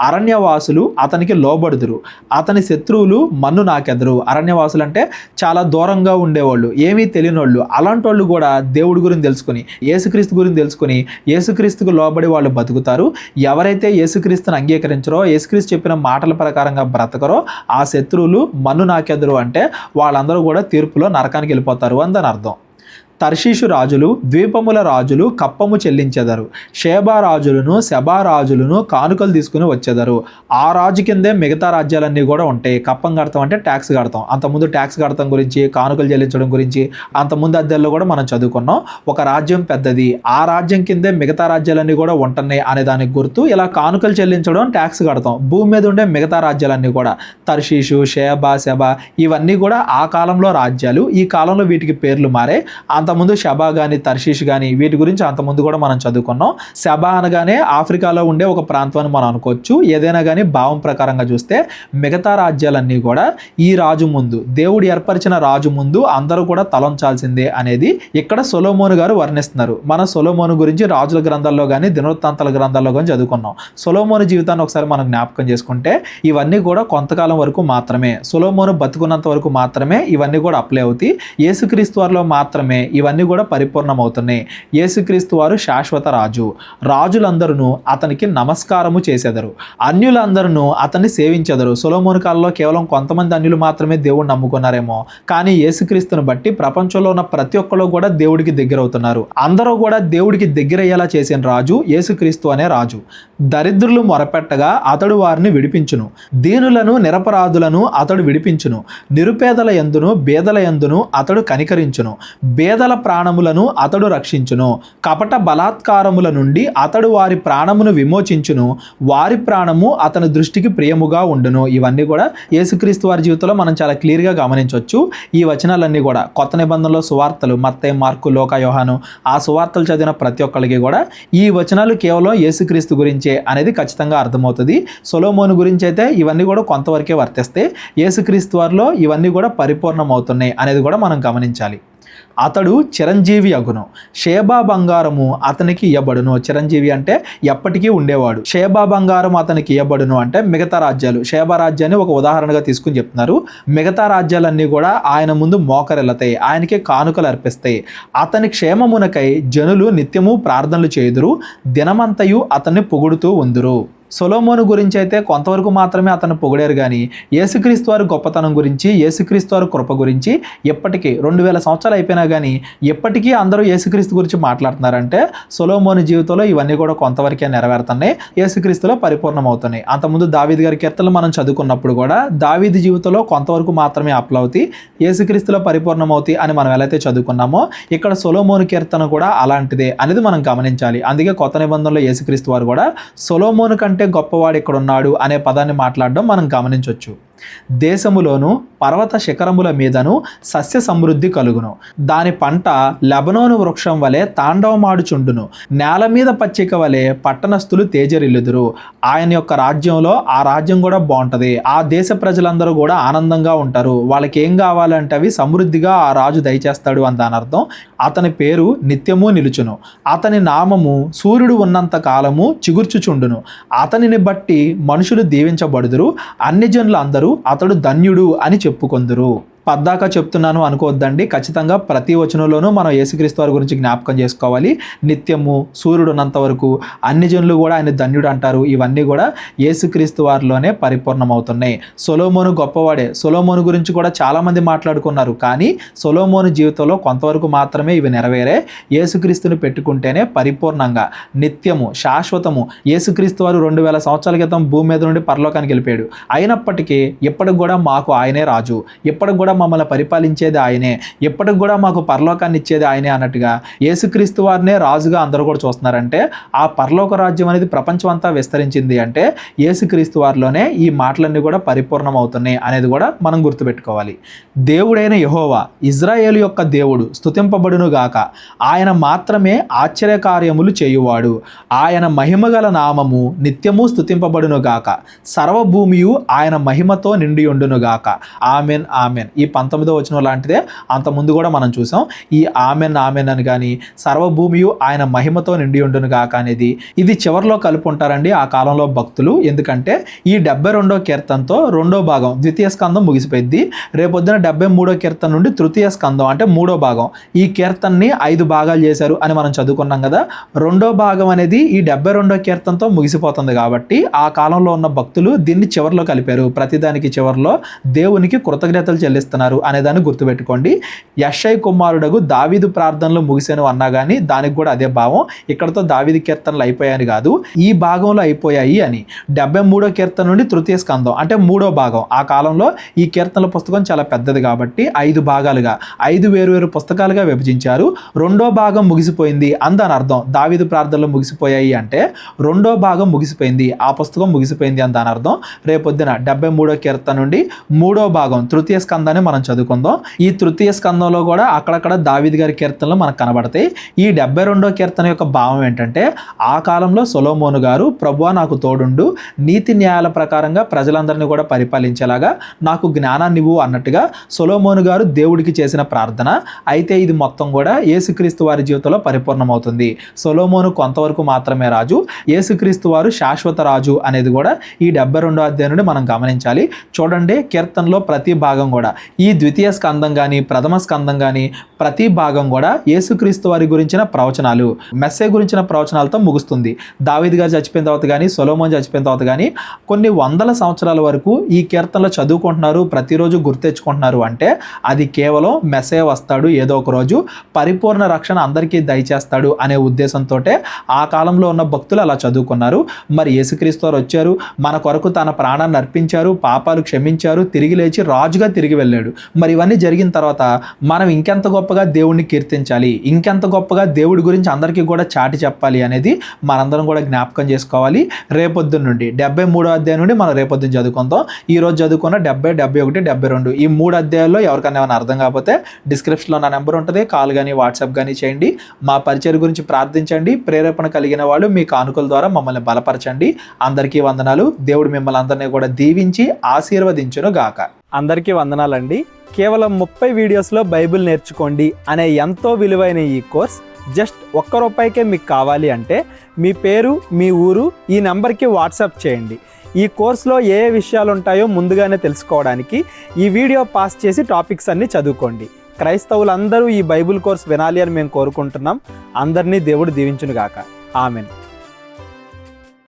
అరణ్యవాసులు అతనికి లోబడుదురు, అతని శత్రువులు మన్ను నాకెదరు. అరణ్యవాసులు అంటే చాలా దూరంగా ఉండేవాళ్ళు, ఏమీ తెలియని వాళ్ళు. అలాంటి వాళ్ళు కూడా దేవుడి గురించి తెలుసుకొని, యేసుక్రీస్తు గురించి తెలుసుకొని యేసుక్రీస్తుకు లోబడి వాళ్ళు బతుకుతారు. ఎవరైతే యేసుక్రీస్తుని అంగీకరించరో, యేసుక్రీస్తు చెప్పిన మాటల ప్రకారంగా బ్రతకరో ఆ శత్రువులు మన్ను నాకెదరు అంటే వాళ్ళందరూ కూడా తీర్పులో నరకానికి వెళ్ళిపోతారు అని దాని అర్థం. తర్షీషు రాజులు, ద్వీపముల రాజులు కప్పము చెల్లించెదరు. షేబా రాజులను, శబా రాజులను కానుకలు తీసుకుని వచ్చేదారు. ఆ రాజు కిందే మిగతా రాజ్యాలన్నీ కూడా ఉంటాయి. కప్పం కడతాం అంటే ట్యాక్స్ కడతాం. అంతకుముందు ట్యాక్స్ కడతాం గురించి, కానుకలు చెల్లించడం గురించి అంతకుముందు అధ్యాయంలో కూడా మనం చదువుకున్నాం. ఒక రాజ్యం పెద్దది, ఆ రాజ్యం కిందే మిగతా రాజ్యాలన్నీ కూడా ఉంటున్నాయి అనే దానికి గుర్తు ఇలా కానుకలు చెల్లించడం, ట్యాక్స్ కడతాం. భూమి మీద ఉండే మిగతా రాజ్యాలన్నీ కూడా తర్షీషు, షేబా, శబా ఇవన్నీ కూడా ఆ కాలంలో రాజ్యాలు. ఈ కాలంలో వీటికి పేర్లు మారే. అంతకుముందు షబా కానీ తర్షీష్ కానీ వీటి గురించి అంతకుముందు కూడా మనం చదువుకున్నాం. షబా అనగానే ఆఫ్రికాలో ఉండే ఒక ప్రాంతం అని మనం అనుకోవచ్చు. ఏదైనా కానీ భావం ప్రకారంగా చూస్తే మిగతా రాజ్యాలన్నీ కూడా ఈ రాజు ముందు, దేవుడు ఏర్పరిచిన రాజు ముందు అందరూ కూడా తలంచాల్సిందే అనేది ఇక్కడ సొలొమోను గారు వర్ణిస్తున్నారు. మన సొలొమోను గురించి రాజుల గ్రంథాల్లో కానీ దినవృత్తాంతాల గ్రంథాల్లో కానీ చదువుకున్నాం. సొలొమోను జీవితాన్ని ఒకసారి మనం జ్ఞాపకం చేసుకుంటే ఇవన్నీ కూడా కొంతకాలం వరకు మాత్రమే, సొలొమోను బతుకున్నంత వరకు మాత్రమే ఇవన్నీ కూడా అప్లై అవుతాయి. యేసుక్రీస్తు వారిలో మాత్రమే ఇవన్నీ కూడా పరిపూర్ణమవుతున్నాయి. యేసుక్రీస్తు వారు శాశ్వత రాజు. రాజులందరూ అతనికి నమస్కారము చేసేదరు, అన్యులందరూ అతన్ని సేవించెదరు. సొలొమోను కాలంలో కేవలం కొంతమంది అన్యులు మాత్రమే దేవుడిని నమ్ముకున్నారేమో, కానీ యేసుక్రీస్తుని బట్టి ప్రపంచంలో ఉన్న ప్రతి ఒక్కరు కూడా దేవుడికి దగ్గర అవుతున్నారు. అందరూ కూడా దేవుడికి దగ్గర అయ్యేలా చేసిన రాజు యేసుక్రీస్తు అనే రాజు. దరిద్రులు మొరపెట్టగా అతడు వారిని విడిపించును, దీనులను నిరపరాధులను అతడు విడిపించును, నిరుపేదల యందును బేదల యందును అతడు కనికరించును, బేదల ప్రాణములను అతడు రక్షించును, కపట బలాత్కారముల నుండి అతడు వారి ప్రాణమును విమోచించును, వారి ప్రాణము అతని దృష్టికి ప్రియముగా ఉండును. ఇవన్నీ కూడా యేసుక్రీస్తు వారి జీవితంలో మనం చాలా క్లియర్గా గమనించవచ్చు. ఈ వచనాలన్నీ కూడా కొత్త నిబంధనలో సువార్తలు మత్తయి, మార్కు, లూకా, యోహాను ఆ సువార్తలు చదివిన ప్రతి ఒక్కరికి కూడా ఈ వచనాలు కేవలం యేసుక్రీస్తు గురించే అనేది ఖచ్చితంగా అర్థమవుతుంది. సొలొమోను గురించి అయితే ఇవన్నీ కూడా కొంతవరకే వర్తిస్తే, యేసుక్రీస్తు వారిలో ఇవన్నీ కూడా పరిపూర్ణమవుతున్నాయి అనేది కూడా మనం గమనించాలి. అతడు చిరంజీవి అగును, షేబా బంగారము అతనికి ఇయ్యబడును. చిరంజీవి అంటే ఎప్పటికీ ఉండేవాడు. షేబా బంగారం అతనికి ఇయ్యబడును అంటే మిగతా రాజ్యాలు. షేబా రాజ్యాన్ని ఒక ఉదాహరణగా తీసుకుని చెప్తున్నారు. మిగతా రాజ్యాలన్నీ కూడా ఆయన ముందు మోకరిల్లుతాయి, ఆయనకే కానుకలు అర్పిస్తాయి. అతని క్షేమమునకై జనులు నిత్యము ప్రార్థనలు చేయుదురు, దినమంతయు అతన్ని పొగుడుతూ ఉందురు. సొలొమోను గురించి అయితే కొంతవరకు మాత్రమే అతను పొగిడారు, కానీ యేసుక్రీస్తు వారి గొప్పతనం గురించి, యేసుక్రీస్తు వారి కృప గురించి ఎప్పటికీ 2000 సంవత్సరాలు అయిపోయినా కానీ ఎప్పటికీ అందరూ యేసుక్రీస్తు గురించి మాట్లాడుతున్నారంటే సొలొమోను జీవితంలో ఇవన్నీ కూడా కొంతవరకే నెరవేరుతున్నాయి, యేసుక్రీస్తులో పరిపూర్ణమవుతున్నాయి. అంతకుముందు దావీదు గారి కీర్తనలు మనం చదువుకున్నప్పుడు కూడా దావీదు జీవితంలో కొంతవరకు మాత్రమే అప్లై అవుతాయి, యేసుక్రీస్తులో పరిపూర్ణమవుతాయి అని మనం ఎలా అయితే చదువుకున్నామో ఇక్కడ సొలొమోను కీర్తన కూడా అలాంటిదే అనేది మనం గమనించాలి. అందుకే కొత్త నిబంధనలో యేసుక్రీస్తు వారు కూడా సొలొమోను కంటే గొప్పవాడు ఇక్కడ ఉన్నాడు అనే పదాన్ని మాట్లాడడం మనం గమనించవచ్చు. దేశములోను పర్వత శిఖరముల మీదను సస్య సమృద్ధి కలుగును, దాని పంట లెబనోను వృక్షం వలె తాండవమాడుచుండును, నేల మీద పచ్చిక వలె పట్టణస్థులు తేజరిల్లుదురు. ఆయన యొక్క రాజ్యంలో ఆ రాజ్యం కూడా బాగుంటది, ఆ దేశ ప్రజలందరూ కూడా ఆనందంగా ఉంటారు, వాళ్ళకి ఏం కావాలంటే అవి సమృద్ధిగా ఆ రాజు దయచేస్తాడు అని దాని అర్థం. అతని పేరు నిత్యము నిలుచును, అతని నామము సూర్యుడు ఉన్నంత కాలము చిగుర్చుచుండును, అతనిని బట్టి మనుషులు దీవించబడుదురు, అన్ని జనులు అందరూ అతడు ధన్యుడు అని చెప్పుకొందురు. పద్దాక చెప్తున్నాను అనుకోవద్దండి. ఖచ్చితంగా ప్రతి వచనంలోనూ మనం యేసుక్రీస్తు వారి గురించి జ్ఞాపకం చేసుకోవాలి. నిత్యము సూర్యుడు ఉన్నంత వరకు అన్ని జనులు కూడా ఆయన ధన్యుడు అంటారు. ఇవన్నీ కూడా యేసుక్రీస్తు వారిలోనే పరిపూర్ణమవుతున్నాయి. సొలొమోను గొప్పవాడే. సొలొమోను గురించి కూడా చాలామంది మాట్లాడుకున్నారు. కానీ సొలొమోను జీవితంలో కొంతవరకు మాత్రమే ఇవి నెరవేరే. యేసుక్రీస్తుని పెట్టుకుంటేనే పరిపూర్ణంగా నిత్యము శాశ్వతము. యేసుక్రీస్తు వారు 2000 సంవత్సరాల క్రితం భూమి మీద నుండి పరలోకానికి వెళ్ళిపోయాడు. అయినప్పటికీ ఇప్పటికి కూడా మాకు ఆయనే రాజు, ఇప్పటికి కూడా మమ్మల్ని పరిపాలించేది ఆయనే, ఇప్పటికి కూడా మాకు పరలోకాన్ని ఇచ్చేది ఆయనే అన్నట్టుగా యేసుక్రీస్తు వారినే రాజుగా అందరూ కూడా చూస్తున్నారంటే ఆ పరలోక రాజ్యం అనేది ప్రపంచం అంతా విస్తరించింది అంటే యేసుక్రీస్తు వారిలోనే ఈ మాటలన్నీ కూడా పరిపూర్ణం అవుతున్నాయి అనేది కూడా మనం గుర్తుపెట్టుకోవాలి. దేవుడైన యెహోవా ఇజ్రాయేలు యొక్క దేవుడు స్తుతింపబడును గాక. ఆయన మాత్రమే ఆశ్చర్యకార్యములు చేయువాడు. ఆయన మహిమగల నామము నిత్యము స్తుతింపబడును గాక. సర్వభూమియు ఆయన మహిమతో నిండి ఉండును గాక. Amen amen. ఈ 19వ వచనం లాంటిదే అంత ముందు కూడా మనం చూసాం. ఈ ఆమెన్ ఆమెన్ అని కానీ సర్వభూమియు ఆయన మహిమతో నిండి ఉండును గాక అనేది ఇది చివరిలో కలుపుంటారండి ఆ కాలంలో భక్తులు. ఎందుకంటే ఈ 72వ కీర్తనతో 2వ భాగం ద్వితీయ స్కందం ముగిసిపోయింది. రేపొద్దున 73వ కీర్తన నుండి తృతీయ స్కందం అంటే 3వ భాగం. ఈ కీర్తనని 5 భాగాలు చేశారు అని మనం చదువుకున్నాం కదా. 2వ భాగం అనేది ఈ 72వ కీర్తనతో ముగిసిపోతుంది కాబట్టి ఆ కాలంలో ఉన్న భక్తులు దీన్ని చివరిలో కలిపారు. ప్రతిదానికి చివరిలో దేవునికి కృతజ్ఞతలు చెల్లిస్తున్నారు అనేదాన్ని గుర్తుపెట్టుకోండి. యెషై కుమారుడగు దావీదు ప్రార్థనలు ముగిసాను అన్నా కానీ దానికి కూడా అదే భావం. ఇక్కడతో దావీదు కీర్తనలు అయిపోయాయని కాదు, ఈ భాగంలో అయిపోయాయి అని. 73వ కీర్తన నుండి తృతీయ స్కందం అంటే 3వ భాగం. ఆ కాలంలో ఈ కీర్తనల పుస్తకం చాలా పెద్దది కాబట్టి 5 భాగాలుగా 5 వేరు పుస్తకాలుగా విభజించారు. 2వ భాగం ముగిసిపోయింది అందని అర్థం. దావీదు ప్రార్థనలు ముగిసిపోయాయి అంటే 2వ భాగం ముగిసిపోయింది, ఆ పుస్తకం ముగిసిపోయింది అని దాని అర్థం. రేపొద్దున 73వ కీర్తన నుండి 3వ భాగం తృతీయ స్కందాన్ని మనం చదువుకుందాం. ఈ తృతీయ స్కందంలో కూడా అక్కడక్కడ దావీదు గారి కీర్తనలు మనకు కనబడతాయి. ఈ 72వ కీర్తన యొక్క భావం ఏంటంటే ఆ కాలంలో సొలొమోను గారు ప్రభువా నాకు తోడుండు, నీతి న్యాయాల ప్రకారంగా ప్రజలందరినీ కూడా పరిపాలించేలాగా నాకు జ్ఞానాన్ని ఇవ్వు అన్నట్టుగా సొలొమోను గారు దేవుడికి చేసిన ప్రార్థన. అయితే ఇది మొత్తం కూడా యేసుక్రీస్తు వారి జీవితంలో పరిపూర్ణమవుతుంది. సొలొమోను కొంతవరకు మాత్రమే రాజు, యేసుక్రీస్తు వారు శాశ్వత రాజు అనేది కూడా ఈ 72వ అధ్యాయం నుండి మనం గమనించాలి. చూడండి కీర్తనలో ప్రతి భాగం కూడా ఈ ద్వితీయ స్కందం కానీ ప్రథమ స్కందం కానీ ప్రతి భాగం కూడా యేసుక్రీస్తు వారి గురించిన ప్రవచనాలు, మెస్సే గురించిన ప్రవచనాలతో ముగుస్తుంది. దావీదు గారు చచ్చిపోయిన తర్వాత కానీ సొలొమోను చచ్చిపోయిన తర్వాత కానీ కొన్ని వందల సంవత్సరాల వరకు ఈ కీర్తనలో చదువుకుంటున్నారు, ప్రతిరోజు గుర్తెచ్చుకుంటున్నారు అంటే అది కేవలం మెస్సే వస్తాడు, ఏదో ఒక రోజు పరిపూర్ణ రక్షణ అందరికీ దయచేస్తాడు అనే ఉద్దేశంతో ఆ కాలంలో ఉన్న భక్తులు అలా చదువుకున్నారు. మరి యేసుక్రీస్తు వారు వచ్చారు, మన కొరకు తన ప్రాణాన్ని అర్పించారు, పాపాలు క్షమించారు, తిరిగి లేచి రాజుగా తిరిగి వెళ్ళాడు. మరి ఇవన్నీ జరిగిన తర్వాత మనం ఇంకెంత గొప్పగా దేవుణ్ణి కీర్తించాలి, ఇంకెంత గొప్పగా దేవుడి గురించి అందరికీ కూడా చాటి చెప్పాలి అనేది మనందరం కూడా జ్ఞాపకం చేసుకోవాలి. రేపొద్దున నుండి 73వ అధ్యాయం నుండి మనం రేపొద్దున చదువుకుందాం. ఈ రోజు చదువుకున్న 70, 71, 72 ఈ 3 అధ్యాయాల్లో ఎవరికైనా ఏమైనా అర్థం కాకపోతే డిస్క్రిప్షన్లో నా నెంబర్ ఉంటుంది, కాల్ కానీ వాట్సాప్ కానీ చేయండి. మా పరిచయం గురించి ప్రార్థించండి. ప్రేరేపణ కలిగిన వాళ్ళు మీ కానుకల ద్వారా మమ్మల్ని బలపరచండి. అందరికీ వందనాలు. దేవుడు మిమ్మల్ని అందరినీ కూడా దీవించి ఆశీర్వదించును గాక. అందరికీ వందనాలండి. కేవలం 30 వీడియోస్లో బైబిల్ నేర్చుకోండి అనే ఎంతో విలువైన ఈ కోర్స్ జస్ట్ ₹1 మీకు కావాలి అంటే మీ పేరు, మీ ఊరు ఈ నెంబర్కి వాట్సాప్ చేయండి. ఈ కోర్సులో ఏ విషయాలు ఉంటాయో ముందుగానే తెలుసుకోవడానికి ఈ వీడియో పాస్ చేసి టాపిక్స్ అన్నీ చదువుకోండి. క్రైస్తవులందరూ ఈ బైబిల్ కోర్స్ వినాలి అని మేము కోరుకుంటున్నాం. అందరినీ దేవుడు దీవించును గాక. ఆమెన్.